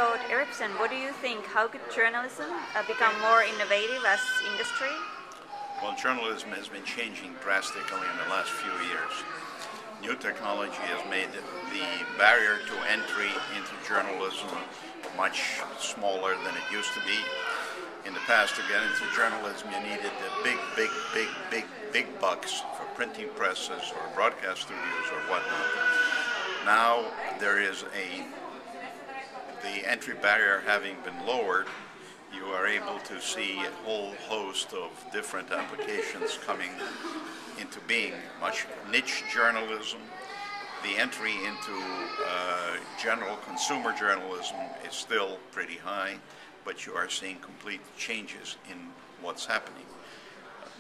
Claude Erbsen, what do you think? How could journalism become more innovative as industry? Well, journalism has been changing drastically in the last few years. New technology has made the barrier to entry into journalism much smaller than it used to be. In the past, to get into journalism, you needed the big bucks for printing presses or broadcast studios or whatnot. Now there is the entry barrier having been lowered, you are able to see a whole host of different applications coming into being. Much niche journalism, the entry into general consumer journalism is still pretty high, but you are seeing complete changes in what's happening.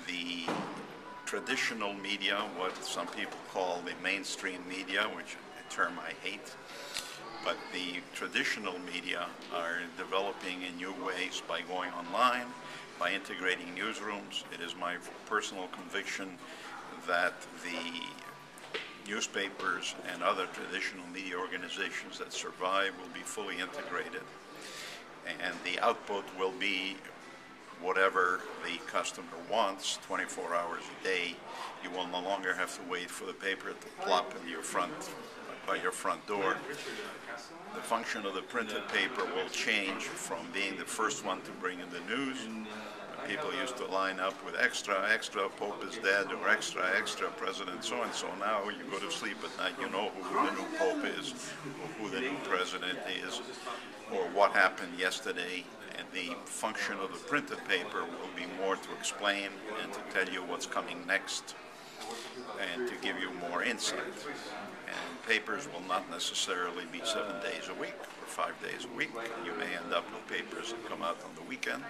The traditional media, what some people call the mainstream media, which a term I hate, but the traditional media are developing in new ways by going online, by integrating newsrooms. It is my personal conviction that the newspapers and other traditional media organizations that survive will be fully integrated, and the output will be whatever the customer wants 24 hours a day. You will no longer have to wait for the paper to plop in by your front door. The function of the printed paper will change from being the first one to bring in the news. People used to line up with extra, Pope is dead, or extra, President so-and-so. Now you go to sleep at night, you know who the new Pope is, or who the new President is, or what happened yesterday. And the function of the printed paper will be more to explain and to tell you what's coming next and to give you more insight. And papers will not necessarily be 7 days a week or 5 days a week. You may end up with papers that come out on the weekend.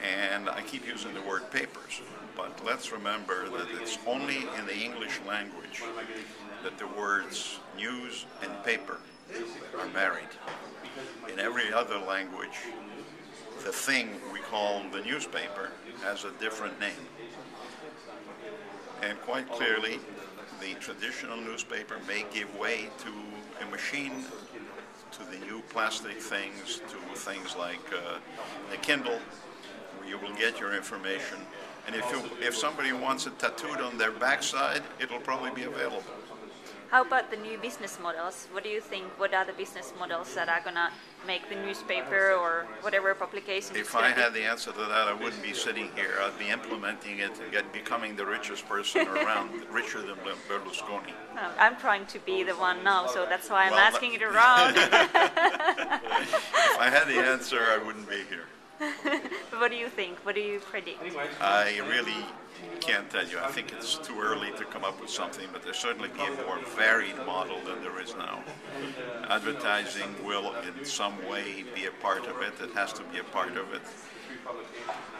And I keep using the word papers, but let's remember that it's only in the English language that the words news and paper are married. In every other language, the thing we call the newspaper has a different name. And quite clearly, the traditional newspaper may give way to a machine, to the new plastic things, to things like the Kindle, where you will get your information. And if somebody wants it tattooed on their backside, it'll probably be available. How about the new business models? What do you think? What are the business models that are going to make the newspaper or whatever publication? If I had the answer to that, I wouldn't be sitting here. I'd be implementing it and becoming the richest person around, richer than Berlusconi. I'm trying to be the one now, so that's why I'm asking it around. If I had the answer, I wouldn't be here. What do you think? What do you predict? I really can't tell you. I think it's too early to come up with something, but there'll certainly be a more varied model than there is now. Advertising will in some way be a part of it. It has to be a part of it.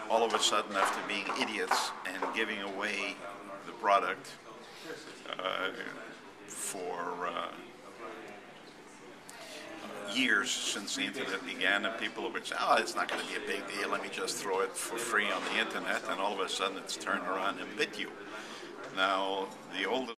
All of a sudden, after being idiots and giving away the product for years since the internet began, and people would say, oh, it's not going to be a big deal, let me just throw it for free on the internet, and all of a sudden it's turned around and bit you. Now, the oldest